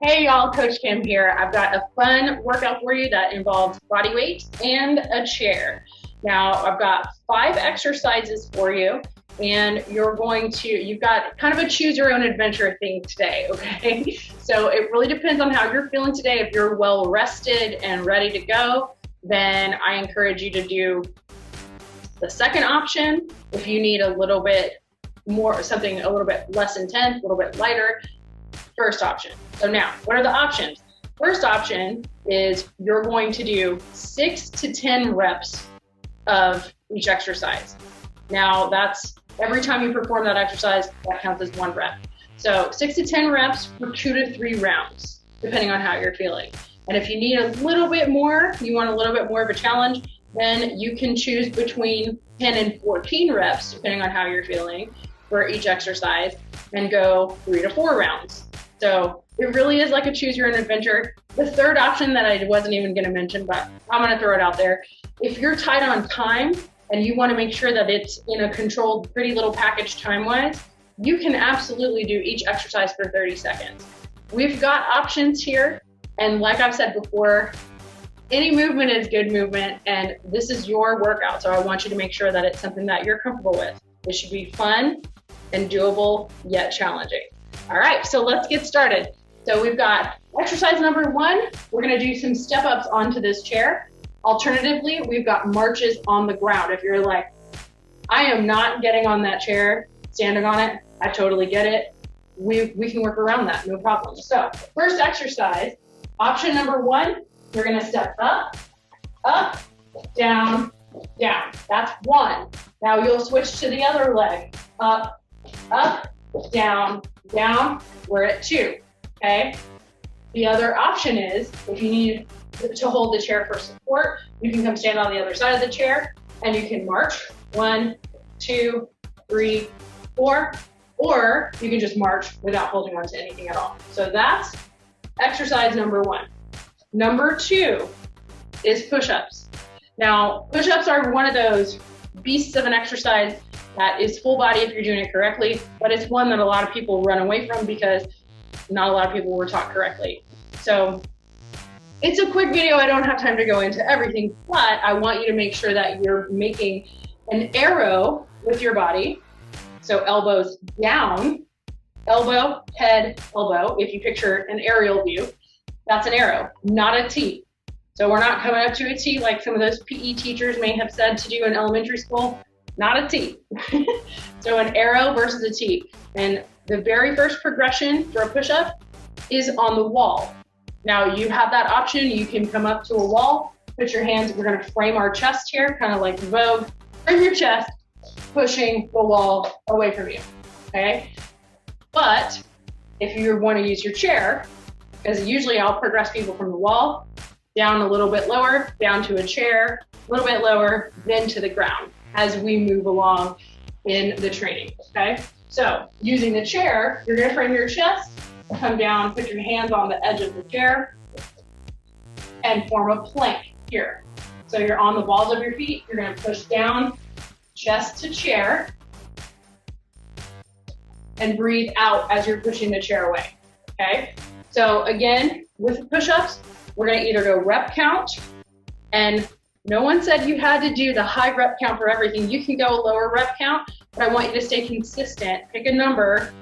Hey y'all, Coach Kim here. I've got a fun workout for you that involves body weight and a chair. Now, I've got 5 exercises for you, and you've got kind of a choose your own adventure thing today, okay? So it really depends on how you're feeling today. If you're well rested and ready to go, then I encourage you to do the second option. If you need a little bit more, something a little bit less intense, a little bit lighter, first option. So now, what are the options? First option is you're going to do 6 to 10 reps of each exercise. Now that's every time you perform that exercise, that counts as 1 rep. So 6 to 10 reps for 2 to 3 rounds, depending on how you're feeling. And if you need a little bit more, you want a little bit more of a challenge, then you can choose between 10 and 14 reps, depending on how you're feeling, for each exercise, and go 3 to 4 rounds. So it really is like a choose your own adventure. The third option that I wasn't even going to mention, but I'm going to throw it out there. If you're tight on time and you want to make sure that it's in a controlled, pretty little package time-wise, you can absolutely do each exercise for 30 seconds. We've got options here, and like I've said before, any movement is good movement, and this is your workout, so I want you to make sure that it's something that you're comfortable with. It should be fun and doable, yet challenging. All right, so let's get started. So we've got exercise number 1. We're gonna do some step ups onto this chair. Alternatively, we've got marches on the ground. If you're like, I am not getting on that chair, standing on it, I totally get it. We can work around that, no problem. So first exercise, option number 1, we're gonna step up, up, down, down. That's 1. Now you'll switch to the other leg, up, up, down, down. We're at 2, okay? The other option is, if you need to hold the chair for support, you can come stand on the other side of the chair and you can march 1, 2, 3, 4, or you can just march without holding on to anything at all. So that's exercise number 1. Number 2 is push-ups. Now, push-ups are one of those beasts of an exercise that is full body if you're doing it correctly, but it's one that a lot of people run away from because not a lot of people were taught correctly. So it's a quick video. I don't have time to go into everything, but I want you to make sure that you're making an arrow with your body. So elbows down, elbow, head, elbow. If you picture an aerial view, that's an arrow, not a T. So we're not coming up to a T like some of those PE teachers may have said to do in elementary school. Not a T. So an arrow versus a T. And the very first progression for a push-up is on the wall. Now you have that option. You can come up to a wall, put your hands, we're gonna frame our chest here, kind of like Vogue. Frame your chest, pushing the wall away from you, okay? But if you want to use your chair, because usually I'll progress people from the wall, down a little bit lower, down to a chair, a little bit lower, then to the ground, as we move along in the training, okay? So using the chair, you're gonna frame your chest, come down, put your hands on the edge of the chair, and form a plank here. So you're on the balls of your feet, you're gonna push down, chest to chair, and breathe out as you're pushing the chair away, okay? So again, with push-ups, we're gonna either go rep count, and no one said you had to do the high rep count for everything. You can go a lower rep count, but I want you to stay consistent. Pick a number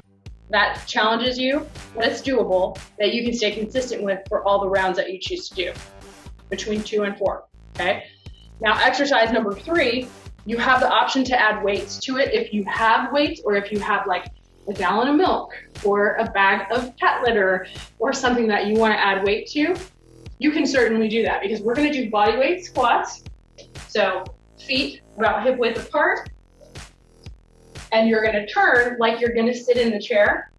that challenges you, but it's doable, that you can stay consistent with for all the rounds that you choose to do, between 2 and 4, okay? Now, exercise number 3, you have the option to add weights to it if you have weights, or if you have like a gallon of milk, or a bag of cat litter, or something that you wanna add weight to. You can certainly do that, because we're gonna do body weight squats. So feet about hip width apart, and you're gonna turn like you're gonna sit in the chair,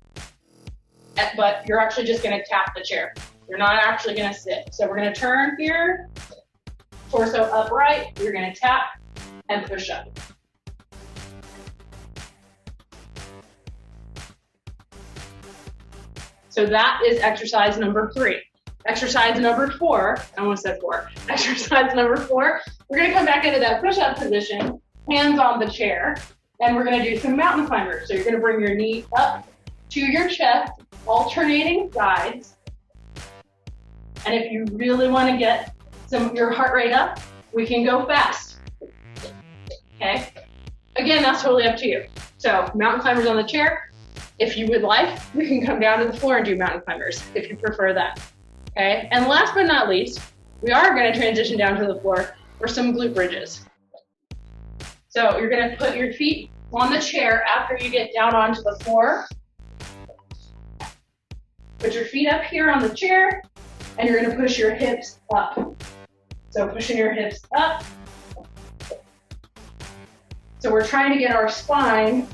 but you're actually just gonna tap the chair. You're not actually gonna sit. So we're gonna turn here, torso upright, you're gonna tap and push up. So that is exercise number 3. Exercise number 4, I almost said 4. Exercise number 4, we're gonna come back into that push-up position, hands on the chair, and we're gonna do some mountain climbers. So you're gonna bring your knee up to your chest, alternating sides, And if you really want to get your heart rate up, we can go fast. Okay? Again, that's totally up to you. So mountain climbers on the chair. If you would like, we can come down to the floor and do mountain climbers if you prefer that. Okay? And last but not least, we are going to transition down to the floor for some glute bridges. So you're going to put your feet on the chair after you get down onto the floor. Put your feet up here on the chair, and you're going to push your hips up. So pushing your hips up. So we're trying to get our spine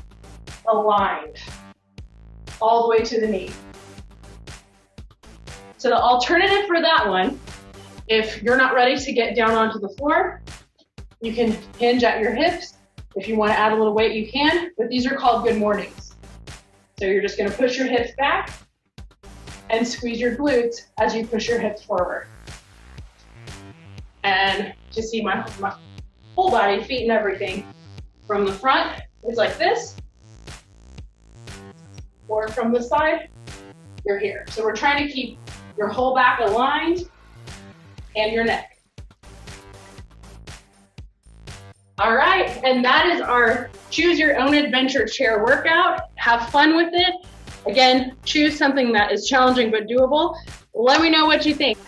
aligned all the way to the knee. So the alternative for that one, if you're not ready to get down onto the floor, you can hinge at your hips. If you want to add a little weight, you can, but these are called good mornings. So you're just going to push your hips back and squeeze your glutes as you push your hips forward. And to see my whole body, feet and everything, from the front is like this, or from the side, you're here. So we're trying to keep your whole back aligned and your neck. All right, and that is our choose your own adventure chair workout. Have fun with it. Again, choose something that is challenging but doable. Let me know what you think.